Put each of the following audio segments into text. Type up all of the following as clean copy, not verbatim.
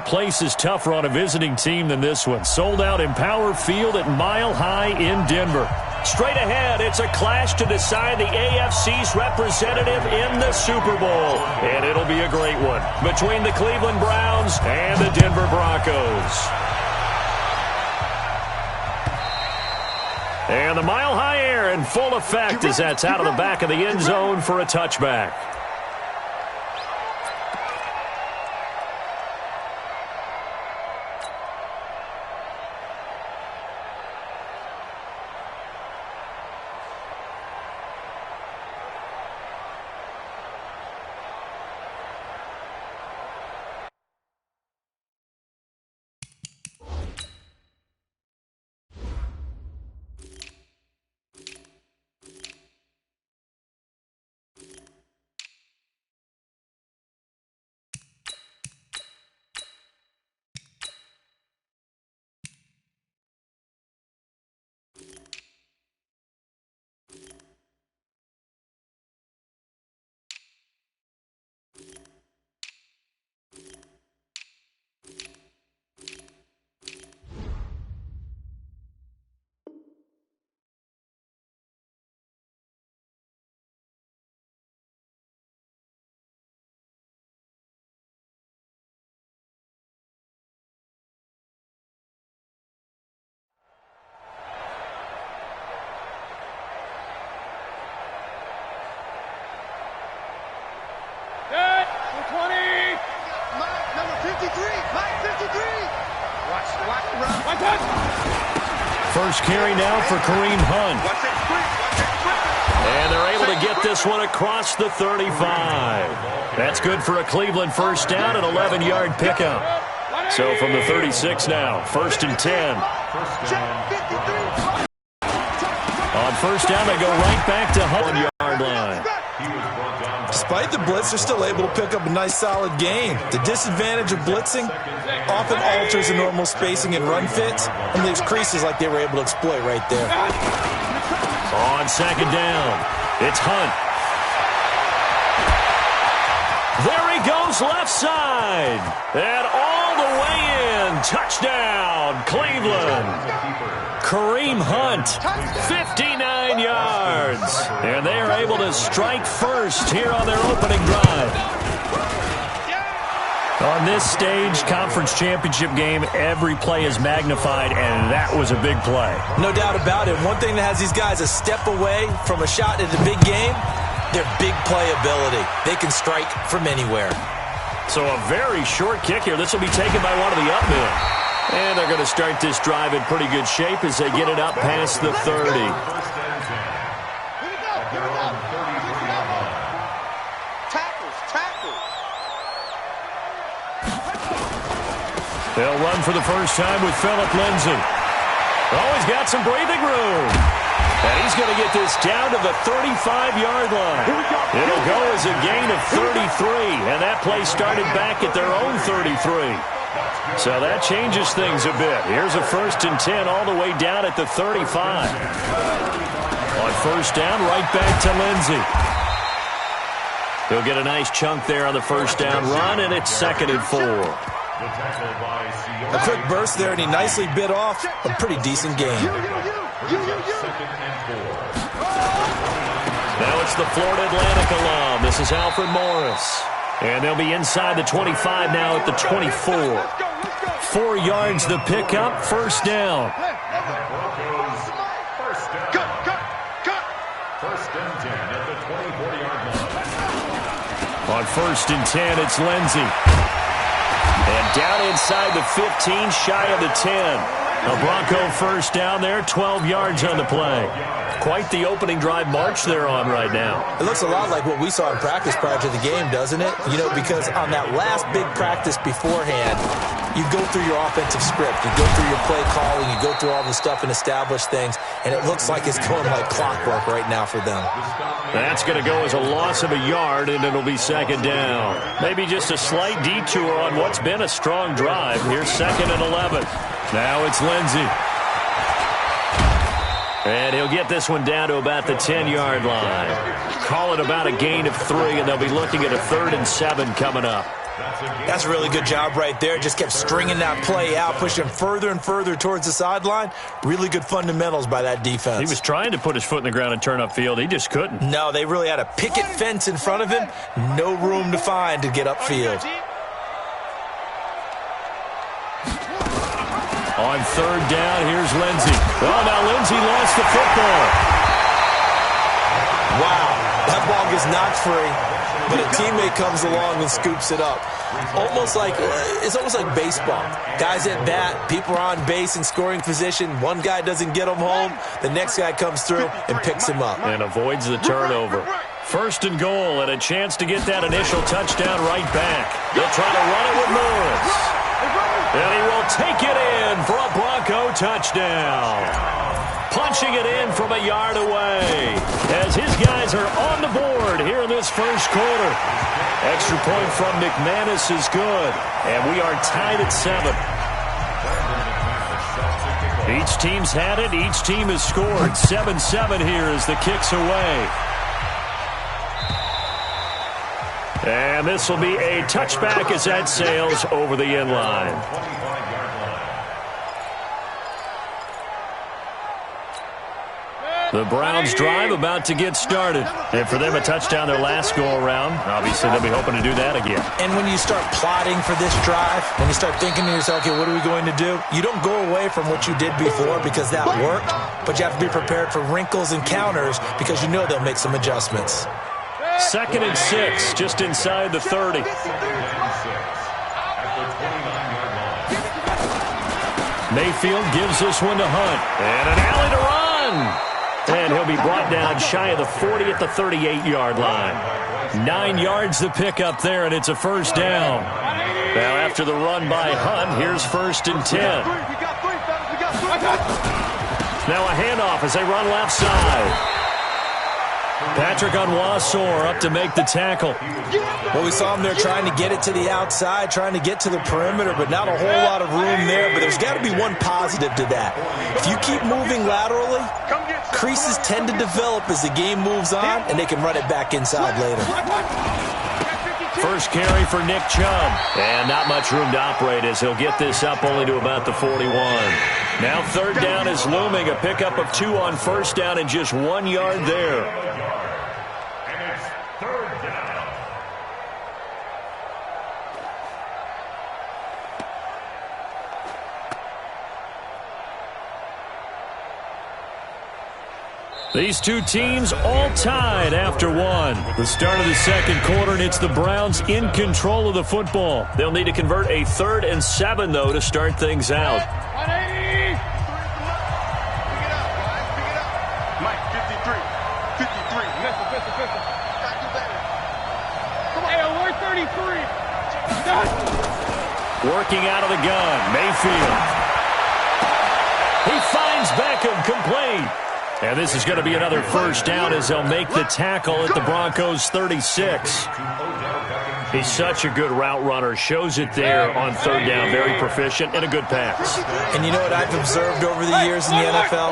Place is tougher on a visiting team than this one. Sold out Empower Field at Mile High in Denver. Straight ahead, it's a clash to decide the AFC's representative in the Super Bowl. And it'll be a great one between the Cleveland Browns and the Denver Broncos. And the Mile High air in full effect as that's out of the back of the end zone for a touchback. First carry now for Kareem Hunt. And they're able to get this one across the 35. That's good for a Cleveland first down, an 11-yard pickup. So from the 36 now, 1st and 10. On first down, they go right back to Hunt 1-yard line. Despite the blitz, they're still able to pick up a nice, solid gain. The disadvantage of blitzing often alters the normal spacing and run fits and leaves creases like they were able to exploit right there. On second down, it's Hunt. There he goes left side. And all the way in. Touchdown, Cleveland. Kareem Hunt, 59 yards. And they are able to strike first here on their opening drive. On this stage, conference championship game, every play is magnified, and that was a big play. No doubt about it. One thing that has these guys a step away from a shot at the big game, their big playability. They can strike from anywhere. So a very short kick here. This will be taken by one of the up men. And they're going to start this drive in pretty good shape as they get it up past the 30. They'll run for the first time with Phillip Lindsay. Oh, he's got some breathing room. And he's going to get this down to the 35-yard line. It'll go as a gain of 33. And that play started back at their own 33. So that changes things a bit. Here's a 1st and 10 all the way down at the 35. On first down, right back to Lindsay. He'll get a nice chunk there on the first down run, and it's 2nd and 4. A quick burst there, and he nicely bit off a pretty decent gain. Now it's the Florida Atlantic alum. This is Alfred Morris. And they'll be inside the 25 now at the 24. 4 yards the pickup, first down. On 1st and 10, it's Lindsay. And down inside the 15, shy of the 10. A Bronco first down there, 12 yards on the play. Quite the opening drive march they're on right now. It looks a lot like what we saw in practice prior to the game, doesn't it? You know, because on that last big practice beforehand, you go through your offensive script, you go through your play calling, you go through all the stuff and establish things, and it looks like it's going like clockwork right now for them. That's going to go as a loss of a yard, and it'll be 2nd down. Maybe just a slight detour on what's been a strong drive. Here's 2nd and 11. Now it's Lindsay. And he'll get this one down to about the 10-yard line. Call it about a gain of 3, and they'll be looking at a 3rd and 7 coming up. That's a really good job right there. Just kept stringing that play out, pushing further and further towards the sideline. Really good fundamentals by that defense. He was trying to put his foot in the ground and turn upfield. He just couldn't. No, they really had a picket fence in front of him. No room to find to get upfield. On third down, here's Lindsey. Oh, now Lindsey lost the football. Wow, that ball gets knocked free, but a teammate comes along and scoops it up. It's almost like baseball. Guys at bat, people are on base in scoring position. One guy doesn't get him home. The next guy comes through and picks him up. And avoids the turnover. First and goal, and a chance to get that initial touchdown right back. They'll try to run it with Morris. And he will take it in for a Bronco touchdown. Punching it in from a yard away as his guys are on the board here in this first quarter. Extra point from McManus is good, and we are tied at 7. Each team's had it. Each team has scored. 7-7 here as the kick's away. And this will be a touchback as that sails over the end line. The Browns drive about to get started. And for them, a touchdown their last go-around. Obviously, they'll be hoping to do that again. And when you start plotting for this drive, when you start thinking to yourself, okay, what are we going to do? You don't go away from what you did before because that worked, but you have to be prepared for wrinkles and counters because you know they'll make some adjustments. 2nd and 6, just inside the 30. Mayfield gives this one to Hunt. And an alley to run. And he'll be brought down shy of the 40 at the 38-yard line. 9 yards to pick up there, and it's a first down. Now after the run by Hunt, here's 1st and 10. Now a handoff as they run left side. Patrick Onwuasor up to make the tackle. Well, we saw him there trying to get it to the outside, trying to get to the perimeter, but not a whole lot of room there. But there's got to be one positive to that. If you keep moving laterally, creases tend to develop as the game moves on, and they can run it back inside later. First carry for Nick Chubb. And not much room to operate as he'll get this up only to about the 41. Now 3rd down is looming. A pickup of 2 on 1st down and just 1 yard there. These two teams all tied after 1. The start of the 2nd quarter, and it's the Browns in control of the football. They'll need to convert a 3rd and 7, though, to start things out. 180! Mike, 53. 53. Pistol. Come on, we're 33. Working out of the gun, Mayfield. He finds Beckham, complete. And this is going to be another first down as they'll make the tackle at the Broncos' 36. He's such a good route runner. Shows it there on 3rd down. Very proficient and a good pass. And you know what I've observed over the years in the NFL?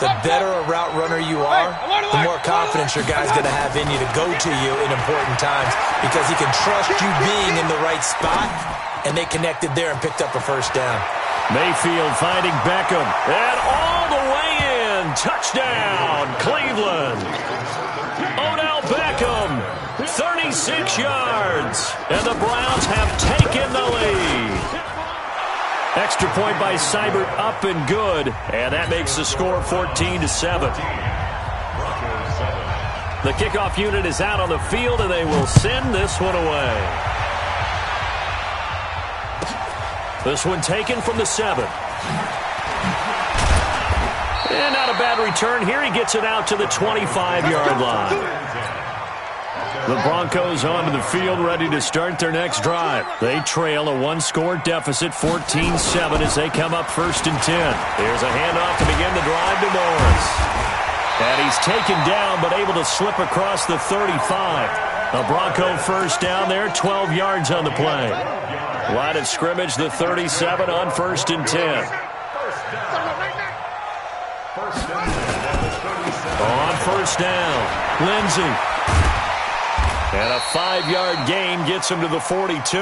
The better a route runner you are, the more confidence your guy's going to have in you to go to you in important times because he can trust you being in the right spot, and they connected there and picked up a first down. Mayfield finding Beckham. And all the way in. Touchdown, Cleveland. Odell Beckham, 36 yards. And the Browns have taken the lead. Extra point by Seibert, up and good. And that makes the score 14-7. The kickoff unit is out on the field, and they will send this one away. This one taken from the 7. And not a bad return here. He gets it out to the 25-yard line. The Broncos onto the field, ready to start their next drive. They trail a 1-score deficit, 14-7, as they come up 1st and 10. Here's a handoff to begin the drive to Morris. And he's taken down, but able to slip across the 35. A Bronco first down there, 12 yards on the play. Line of scrimmage, the 37 on 1st and 10. On 1st down, Lindsey. And a 5-yard gain gets him to the 42.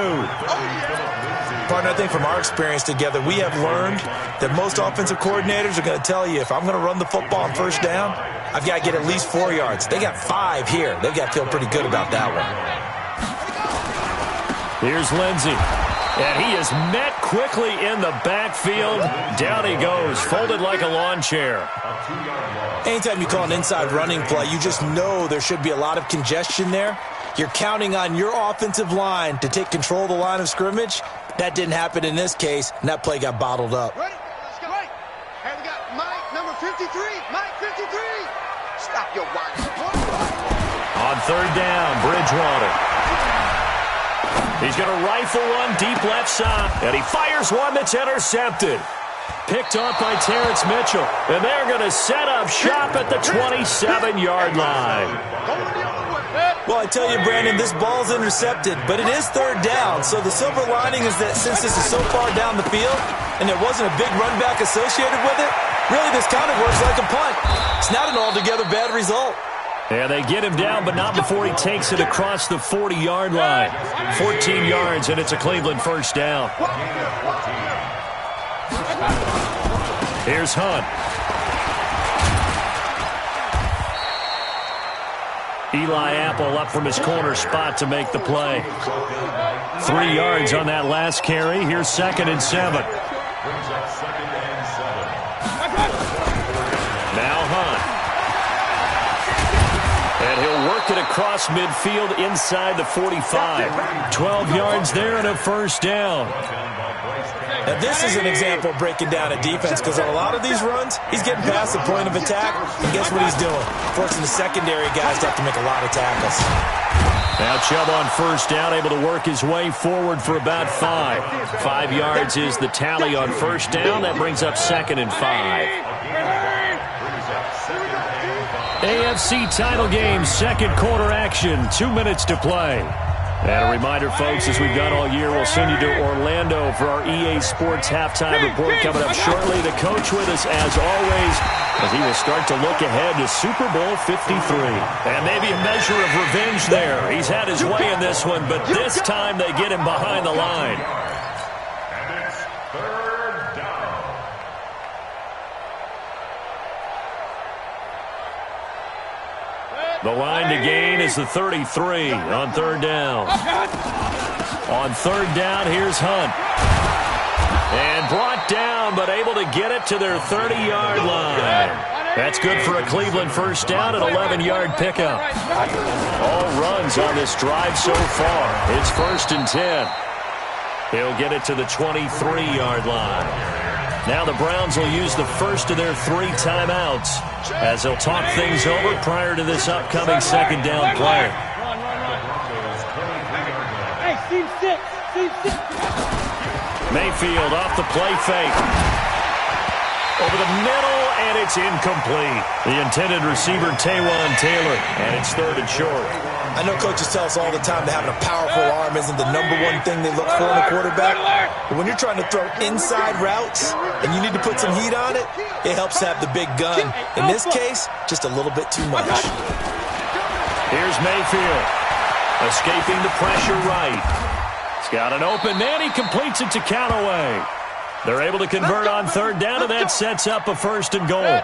Partner, I think from our experience together, we have learned that most offensive coordinators are going to tell you, if I'm going to run the football on first down, I've got to get at least 4 yards. They got 5 here. They've got to feel pretty good about that one. Here's Lindsey. And he is met quickly in the backfield. Down he goes, folded like a lawn chair. Anytime you call an inside running play, you just know there should be a lot of congestion there. You're counting on your offensive line to take control of the line of scrimmage. That didn't happen in this case, and that play got bottled up. Ready? Let's go. Right. And we got Mike, number 53. Mike, 53. Stop your whining. On third down, Bridgewater. He's going to rifle one deep left side, and he fires one that's intercepted. Picked off by Terrence Mitchell, and they're going to set up shop at the 27-yard line. Well, I tell you, Brandon, this ball's intercepted, but it is third down. So the silver lining is that since this is so far down the field and there wasn't a big run back associated with it, really this kind of works like a punt. It's not an altogether bad result. And they get him down, but not before he takes it across the 40-yard line. 14 yards, and it's a Cleveland first down. Here's Hunt. Eli Apple up from his corner spot to make the play. 3 yards on that last carry. Here's 2nd and 7. Now Hunt. And he'll work it across midfield inside the 45. 12 yards there and a first down. Now, this is an example of breaking down a defense because on a lot of these runs, he's getting past the point of attack, and guess what he's doing? Forcing the secondary guys to have to make a lot of tackles. Now Chubb on first down, able to work his way forward for about 5. 5 yards is the tally on first down. That brings up 2nd and 5. AFC title game, second quarter action, 2 minutes to play. And a reminder, folks, as we've done all year, we'll send you to Orlando for our EA Sports halftime report coming up shortly. The coach with us, as always, as he will start to look ahead to Super Bowl 53. And maybe a measure of revenge there. He's had his way in this one, but this time they get him behind the line. And it's third down. The line to gain is the 33 on third down. On third down, here's Hunt. And brought down, but able to get it to their 30-yard line. That's good for a Cleveland first down, an 11-yard pickup. All runs on this drive so far. It's 1st and 10. He'll get it to the 23-yard line. Now the Browns will use the first of their 3 timeouts as they'll talk things over prior to this upcoming second down play. Hey, seam 6. Mayfield off the play fake. Over the middle, and it's incomplete. The intended receiver, Taywan Taylor, and it's 3rd and short. I know coaches tell us all the time that having a powerful arm isn't the #1 thing they look for in a quarterback. But when you're trying to throw inside routes and you need to put some heat on it, it helps to have the big gun. In this case, just a little bit too much. Here's Mayfield. Escaping the pressure right. He's got an open man. He completes it to Callaway. They're able to convert on third down, and that sets up a 1st and goal.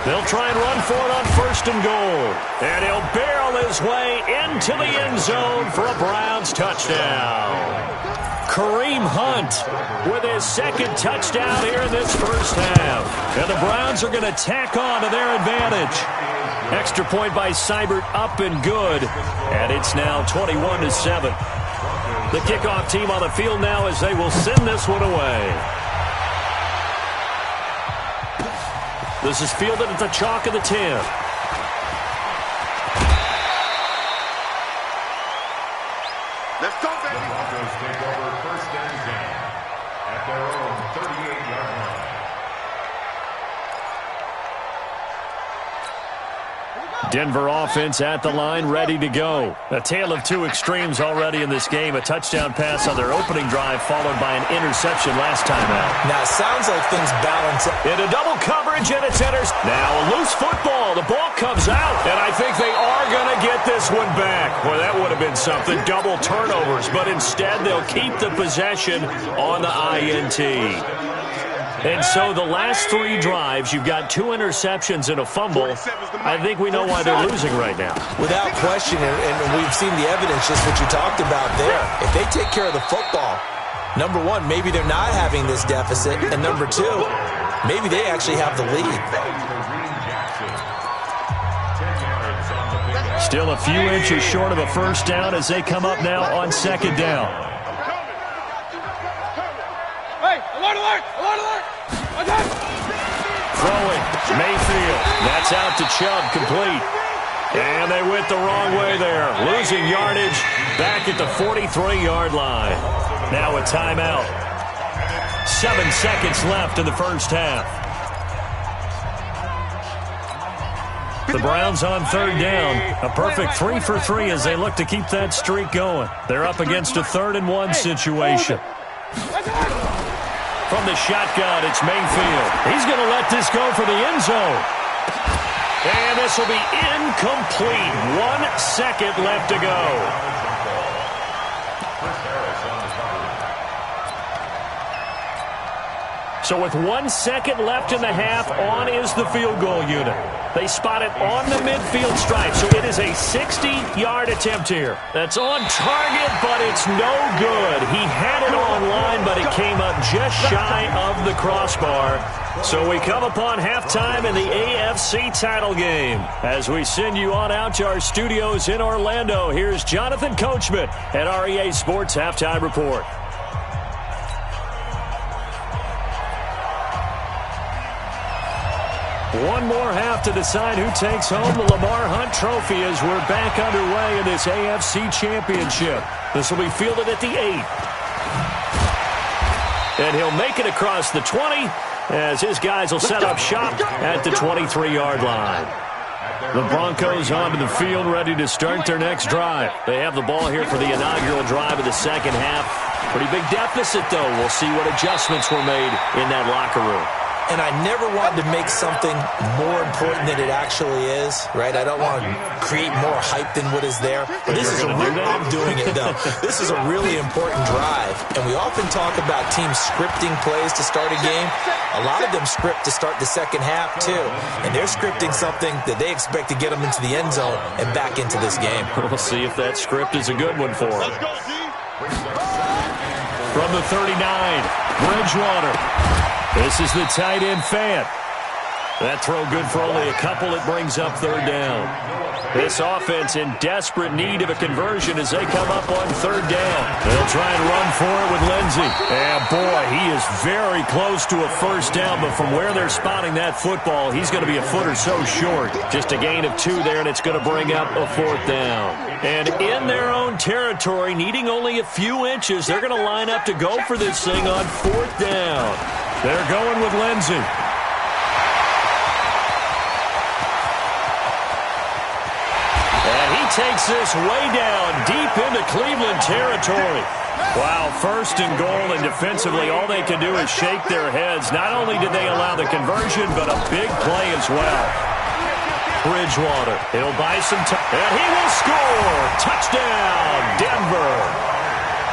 They'll try and run for it on 1st and goal. And he'll barrel his way into the end zone for a Browns touchdown. Kareem Hunt with his 2nd touchdown here in this first half. And the Browns are going to tack on to their advantage. Extra point by Seibert, up and good. And it's now 21-7. The kickoff team on the field now as they will send this one away. This is fielded at the chalk of the 10. Let's go, baby. Broncos take over 1st and 10 at their own 38-yard line. Denver offense at the line, ready to go. A tale of two extremes already in this game. A touchdown pass on their opening drive, followed by an interception last time out. Now, it sounds like things balance out. Into double coverage, and it's enters. Now, a loose football. The ball comes out, and I think they are going to get this one back. Well, that would have been something. Double turnovers, but instead they'll keep the possession on the INT. And so the last three drives, you've got two interceptions and a fumble. I think we know why they're losing right now. Without question, and we've seen the evidence, just what you talked about there. If they take care of the football, number one, maybe they're not having this deficit. And number two, maybe they actually have the lead. Still a few inches short of a first down as they come up now on second down. Hey, alert, alert, alert, alert. Throwing, Mayfield. That's out to Chubb, complete. And they went the wrong way there. Losing yardage back at the 43-yard line. Now a timeout. 7 seconds left in the first half. The Browns on third down. A perfect 3 for 3 as they look to keep that streak going. They're up against a 3rd and 1 situation. From the shotgun, it's Mayfield. He's going to let this go for the end zone. And this will be incomplete. 1 second left to go. So with 1 second left in the half, on is the field goal unit. They spot it on the midfield stripe, so it is a 60-yard attempt here. That's on target, but it's no good. He had it on line, but it came up just shy of the crossbar. So we come upon halftime in the AFC title game. As we send you on out to our studios in Orlando, here's Jonathan Coachman at REA Sports Halftime Report. One more half to decide who takes home the Lamar Hunt Trophy as we're back underway in this AFC Championship. This will be fielded at the 8. And he'll make it across the 20 as his guys will set up shop at the 23-yard line. The Broncos onto the field ready to start their next drive. They have the ball here for the inaugural drive of the second half. Pretty big deficit, though. We'll see what adjustments were made in that locker room. And I never wanted to make something more important than it actually is, right? I don't want to create more hype than what is there. But this is I'm doing it, though. This is a really important drive. And we often talk about teams scripting plays to start a game. A lot of them script to start the second half, too. And they're scripting something that they expect to get them into the end zone and back into this game. We'll see if that script is a good one for them. From the 39, Bridgewater. This is the tight end, Fant. That throw good for only a couple. It brings up third down. This offense in desperate need of a conversion as they come up on third down. They'll try and run for it with Lindsey. And, boy, he is very close to a first down, but from where they're spotting that football, he's going to be a foot or so short. Just a gain of 2 there, and it's going to bring up a fourth down. And in their own territory, needing only a few inches, they're going to line up to go for this thing on fourth down. They're going with Lindsey. And he takes this way down, deep into Cleveland territory. Wow, first and goal, and defensively all they can do is shake their heads. Not only did they allow the conversion, but a big play as well. Bridgewater, he'll buy some time, and he will score. Touchdown, Denver.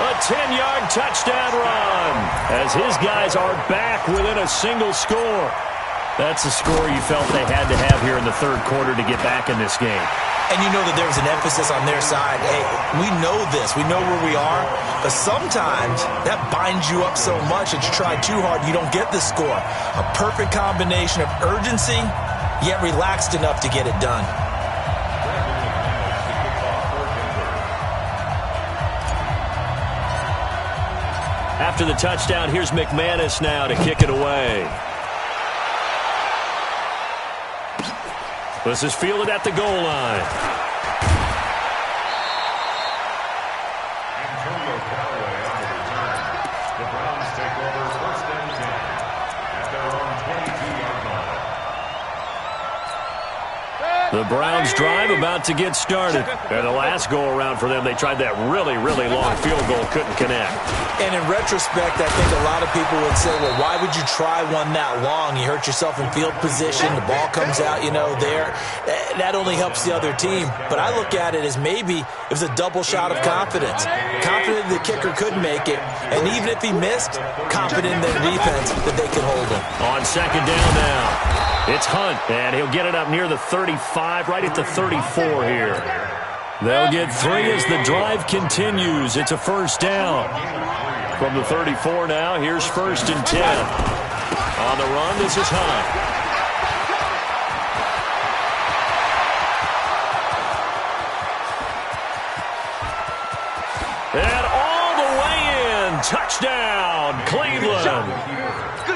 A 10-yard touchdown run as his guys are back within a single score. That's the score you felt they had to have here in the third quarter to get back in this game. And you know that there was an emphasis on their side. Hey, we know this. We know where we are. But sometimes that binds you up so much that you try too hard, you don't get the score. A perfect combination of urgency, yet relaxed enough to get it done. After the touchdown, here's McManus now to kick it away. This is fielded at the goal line. The Browns take over first and 10 at their own 22-yard line. The The Browns drive about to get started. And the last go-around for them, they tried that really, really long field goal, couldn't connect. And in retrospect, I think a lot of people would say, well, why would you try one that long? You hurt yourself in field position. The ball comes out, there. That only helps the other team. But I look at it as maybe it was a double shot of confidence. Confident the kicker could make it. And even if he missed, confident in their defense that they could hold him. On second down now. It's Hunt, and he'll get it up near the 35, right at the 34 here. They'll get 3 as the drive continues. It's a first down. From the 34 now, here's 1st and 10. On the run, this is Hunt. And all the way in, touchdown, Cleveland.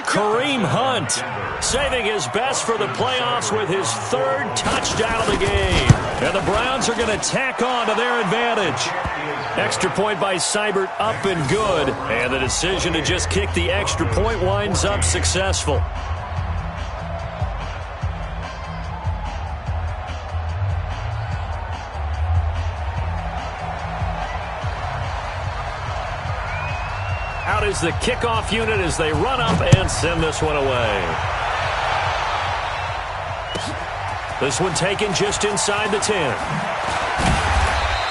Kareem Hunt saving his best for the playoffs with his 3rd touchdown of the game. And the Browns are going to tack on to their advantage. Extra point by Seibert up and good. And the decision to just kick the extra point winds up successful. Out is the kickoff unit as they run up and send this one away. This one taken just inside the 10.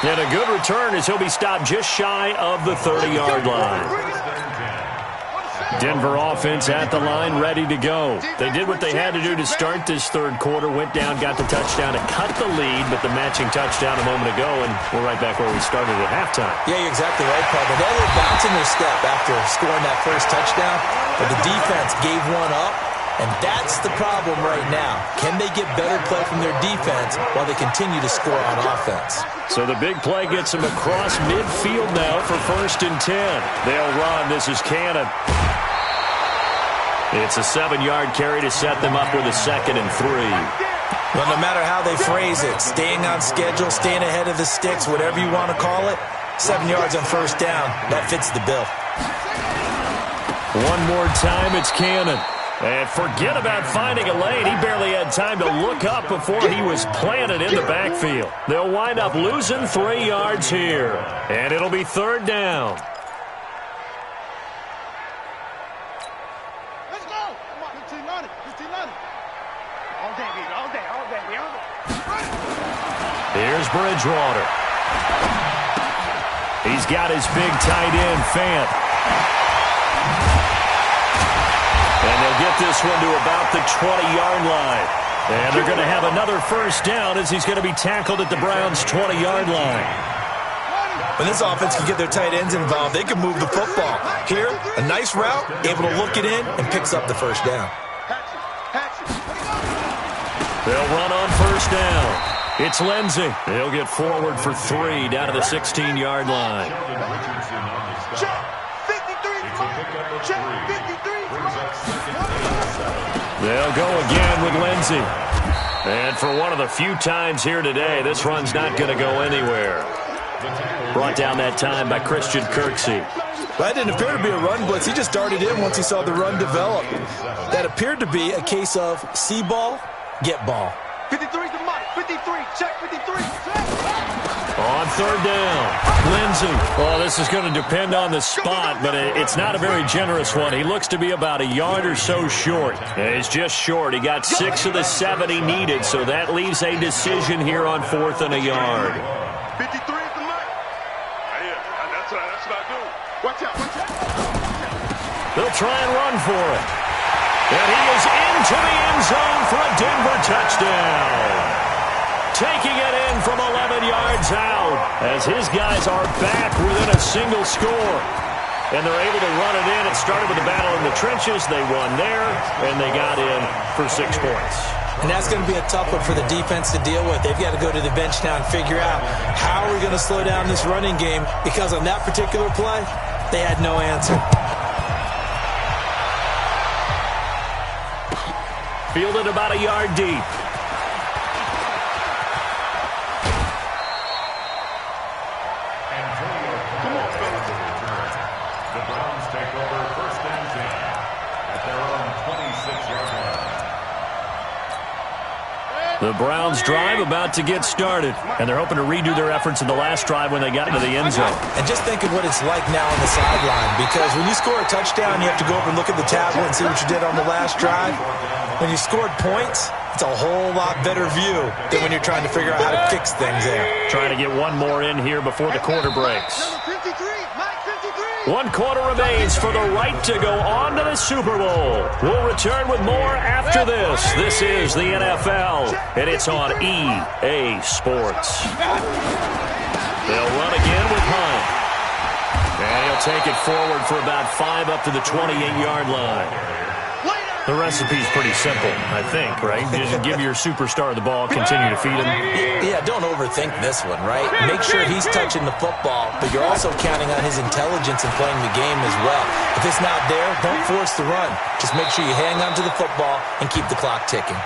And a good return as he'll be stopped just shy of the 30-yard line. Denver offense at the line, ready to go. They did what they had to do to start this 3rd quarter, went down, got the touchdown to cut the lead, but the matching touchdown a moment ago, and we're right back where we started at halftime. Yeah, you're exactly right, Paul. They had a bounce in their step after scoring that first touchdown, but the defense gave one up, and that's the problem right now. Can they get better play from their defense while they continue to score on offense? So the big play gets them across midfield now for 1st and 10. They'll run. This is Cannon. It's a 7-yard carry to set them up with a 2nd and 3. Well, no matter how they phrase it, staying on schedule, staying ahead of the sticks, whatever you want to call it, 7 yards on 1st down, that fits the bill. One more time, it's Cannon. And forget about finding a lane. He barely had time to look up before he was planted in the backfield. They'll wind up losing 3 yards here. And it'll be 3rd down. Let's go. Come on, 15 on it. 15 on it. All day, baby. All day, all day, baby. All day. Here's Bridgewater. He's got his big tight end, Fant. And they'll get this one to about the 20-yard line. And they're going to have another 1st down as he's going to be tackled at the Browns' 20-yard line. When this offense can get their tight ends involved, they can move the football. Here, a nice route, able to look it in, and picks up the 1st down. They'll run on 1st down. It's Lindsey. He'll get forward for 3 down to the 16-yard line. Check 53. Check 53. They'll go again with Lindsey. And for one of the few times here today, this run's not going to go anywhere. Brought down that time by Christian Kirksey. Well, that didn't appear to be a run blitz. He just darted in once he saw the run develop. That appeared to be a case of see ball, get ball. 53 to Mike. 53. Check 53. On 3rd down, Lindsey. Well, this is going to depend on the spot, but it's not a very generous one. He looks to be about a yard or so short. And he's just short. He got 6 of the 7 he needed, so that leaves a decision here on 4th and a yard. 53 is the Mike. Yeah, that's what I do. Watch out, watch out. They'll try and run for it. And he is into the end zone for a Denver touchdown. Taking it in from 11 yards out as his guys are back within a single score. And they're able to run it in. It started with a battle in the trenches. They won there, and they got in for 6 points. And that's going to be a tough one for the defense to deal with. They've got to go to the bench now and figure out how are we going to slow down this running game, because on that particular play, they had no answer. Fielded about a yard deep. The Browns drive about to get started, and they're hoping to redo their efforts in the last drive when they got into the end zone. And just think of what it's like now on the sideline, because when you score a touchdown, you have to go up and look at the tablet and see what you did on the last drive. When you scored points, it's a whole lot better view than when you're trying to figure out how to fix things there. Trying to get one more in here before the quarter breaks. Number 53, Mike 53. 1 quarter remains for the right to go on to the Super Bowl. We'll return with more after this. This is the NFL, and it's on EA Sports. They'll run again with Hunt. And he'll take it forward for about 5 up to the 28-yard line. The recipe's pretty simple, I think, right? You just give your superstar the ball, continue to feed him. Yeah, don't overthink this one, right? Make sure he's touching the football, but you're also counting on his intelligence in playing the game as well. If it's not there, don't force the run. Just make sure you hang on to the football and keep the clock ticking.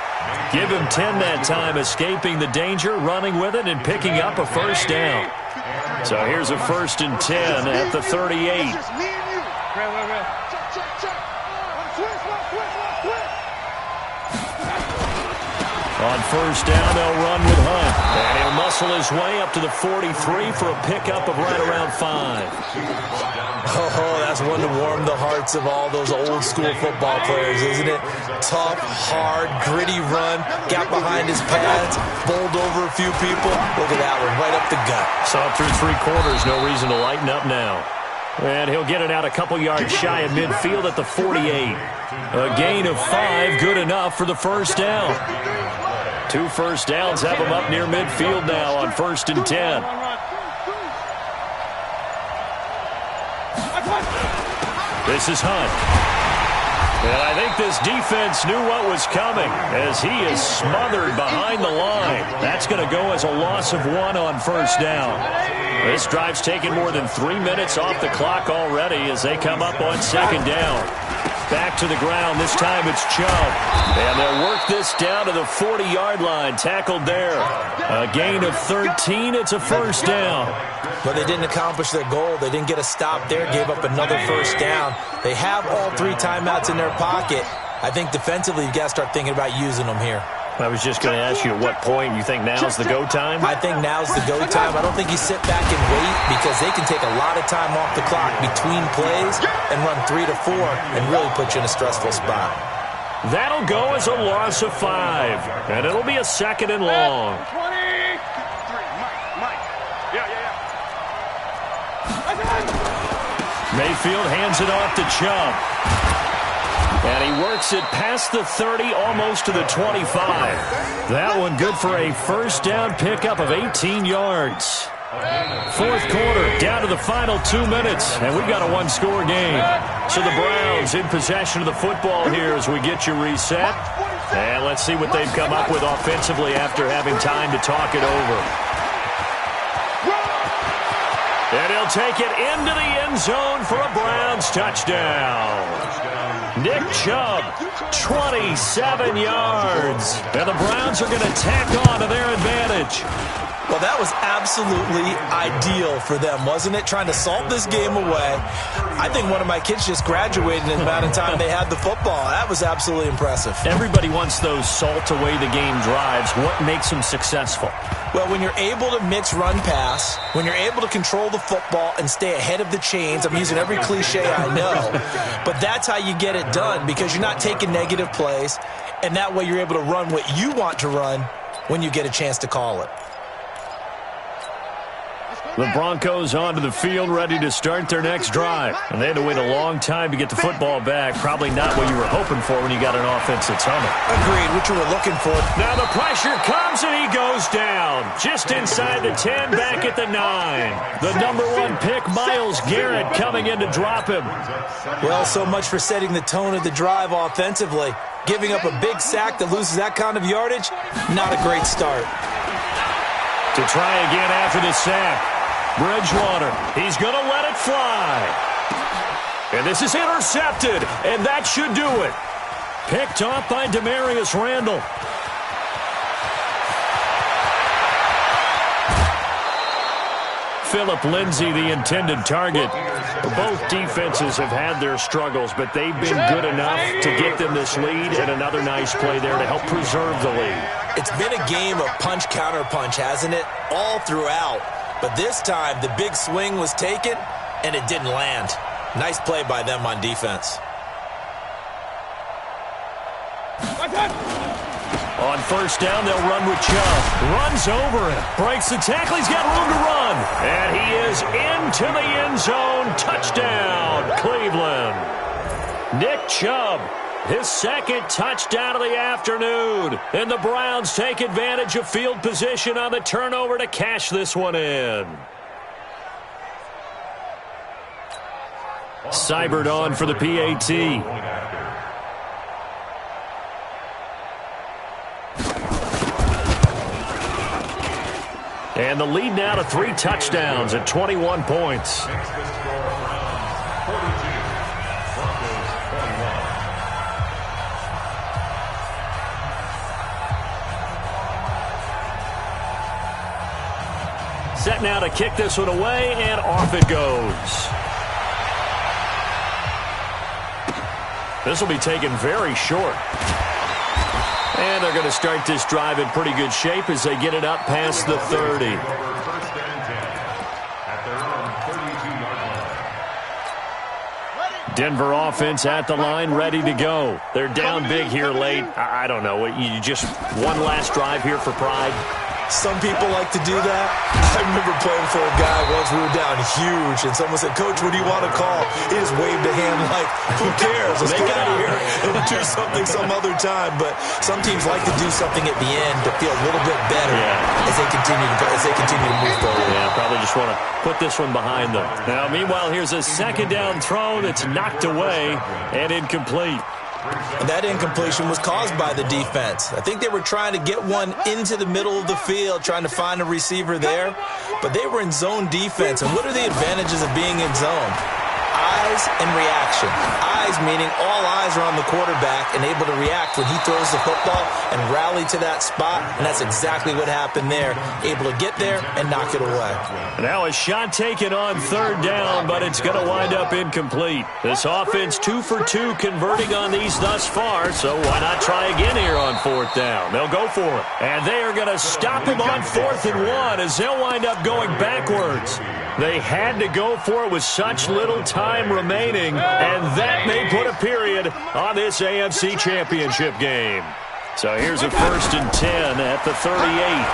Give him 10 that time, escaping the danger, running with it, and picking up a first down. So here's a 1st and 10 at the 38. It's just me and you. Check. On 1st down, they'll run with Hunt. And he'll muscle his way up to the 43 for a pickup of right around 5. Oh, that's one to warm the hearts of all those old-school football players, isn't it? Tough, hard, gritty run, got behind his pads, bowled over a few people. Look at that one, right up the gut. Saw it through 3 quarters, no reason to lighten up now. And he'll get it out a couple yards shy of midfield at the 48. A gain of 5, good enough for the first down. 2 first downs have him up near midfield now on 1st and 10. This is Hunt. And I think this defense knew what was coming as he is smothered behind the line. That's going to go as a loss of 1 on 1st down. This drive's taken more than 3 minutes off the clock already as they come up on 2nd down. Back to the ground. This time it's Chubb. And they'll work this down to the 40-yard line. Tackled there. A gain of 13. It's a first down. But they didn't accomplish their goal. They didn't get a stop there. Gave up another first down. They have all 3 timeouts in their pocket. I think defensively you've got to start thinking about using them here. I was just going to ask you at what point you think now's the go time? I think now's the go time. I don't think you sit back and wait because they can take a lot of time off the clock between plays and run 3 to 4 and really put you in a stressful spot. That'll go as a loss of 5, and it'll be a 2nd and long. 23, Mike. Yeah. Mayfield hands it off to Chubb. And he works it past the 30, almost to the 25. That one good for a first down pickup of 18 yards. 4th quarter, down to the final 2 minutes, and we've got a 1-score game. So the Browns in possession of the football here as we get you reset. And let's see what they've come up with offensively after having time to talk it over. And he'll take it into the end zone for a Browns touchdown. Nick Chubb, 27 yards. And the Browns are going to tack on to their advantage. Well, that was absolutely ideal for them, wasn't it? Trying to salt this game away. I think one of my kids just graduated in the amount of time they had the football. That was absolutely impressive. Everybody wants those salt away the game drives. What makes them successful? Well, when you're able to mix run pass, when you're able to control the football and stay ahead of the chains, I'm using every cliche I know, but that's how you get it done because you're not taking negative plays, and that way you're able to run what you want to run when you get a chance to call it. The Broncos onto the field, ready to start their next drive. And they had to wait a long time to get the football back. Probably not what you were hoping for when you got an offense that's humming. Agreed, what you were looking for. Now the pressure comes and he goes down. Just inside the 10, back at the 9. The number 1 pick, Myles Garrett, coming in to drop him. Well, so much for setting the tone of the drive offensively. Giving up a big sack that loses that kind of yardage, not a great start. To try again after the sack. Bridgewater, he's going to let it fly. And this is intercepted, and that should do it. Picked off by Demarius Randall. Philip Lindsay the intended target. Both defenses have had their struggles, but they've been good enough to get them this lead, and another nice play there to help preserve the lead. It's been a game of punch-counter-punch, hasn't it? All throughout. But this time, the big swing was taken, and it didn't land. Nice play by them on defense. On first down, they'll run with Chubb. Runs over it. Breaks the tackle. He's got room to run. And he is into the end zone. Touchdown, Cleveland. Nick Chubb, his second touchdown of the afternoon. And the Browns take advantage of field position on the turnover to cash this one in. Seibert on for the PAT. And the lead now to 3 touchdowns at 21 points. Set now to kick this one away, and off it goes. This will be taken very short. And they're going to start this drive in pretty good shape as they get it up past the 30. Denver offense at the line, ready to go. They're down big here late. I don't know. You just one last drive here for pride. Some people like to do that. I remember playing for a guy once. We were down huge, and someone said, "Coach, what do you want to call?" He just waved a hand like, "Who cares? Let's get out of here and do something some other time." But some teams like to do something at the end to feel a little bit better as they continue to move forward. Yeah, probably just want to put this one behind them. Now, meanwhile, here's a second down throw that's knocked away and incomplete. And that incompletion was caused by the defense. I think they were trying to get one into the middle of the field, trying to find a receiver there. But they were in zone defense. And what are the advantages of being in zone? Eyes and reaction. Eyes meaning all eyes are on the quarterback and able to react when he throws the football and rally to that spot. And that's exactly what happened there. Able to get there and knock it away. Now a shot taken on third down, but it's going to wind up incomplete. This offense 2 for 2 converting on these thus far, so why not try again here on fourth down? They'll go for it. And they are going to stop him on 4th and 1 as they'll wind up going backwards. They had to go for it with such little time remaining, and that may put a period on this AFC Championship game. So here's a 1st and 10 at the 38.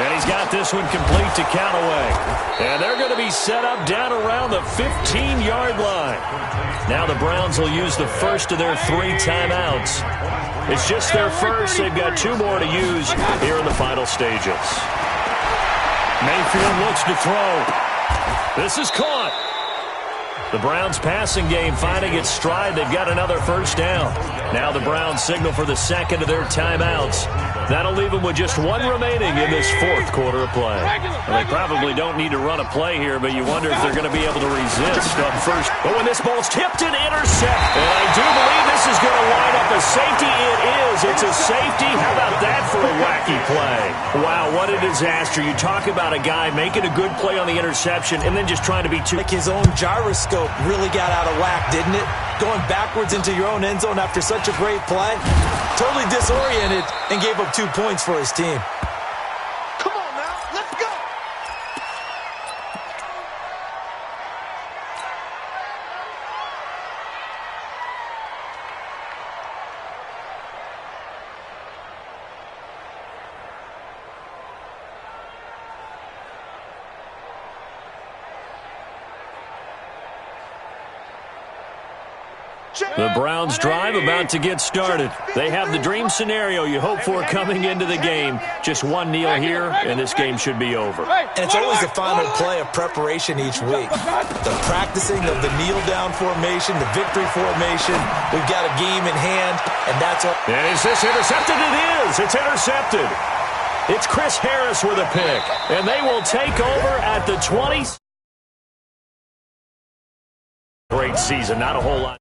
And he's got this one complete to Callaway. And they're going to be set up down around the 15-yard line. Now the Browns will use the first of their 3 timeouts. It's just their first. They've got 2 more to use here in the final stages. Mayfield looks to throw. This is caught. The Browns passing game finding its stride. They've got another first down. Now the Browns signal for the second of their timeouts. That'll leave them with just 1 remaining in this 4th quarter of play. Well, they probably don't need to run a play here, but you wonder if they're going to be able to resist on first. But when this ball's tipped and intercepted, and I do believe this is going to wind up a safety. It is. It's a safety. How about that for a wacky play? Wow, what a disaster. You talk about a guy making a good play on the interception and then just trying to be too... Like his own gyroscope really got out of whack, didn't it? Going backwards into your own end zone after such a great play. Totally disoriented and gave up 2 points for his team. Come on now, let's go. The Browns drive about to get started. They have the dream scenario you hope for coming into the game. Just one kneel here, and this game should be over. And it's always the final play of preparation each week. The practicing of the kneel-down formation, the victory formation. We've got a game in hand, and that's all. And is this intercepted? It is. It's intercepted. It's Chris Harris with a pick, and they will take over at the 20. Great season, not a whole lot.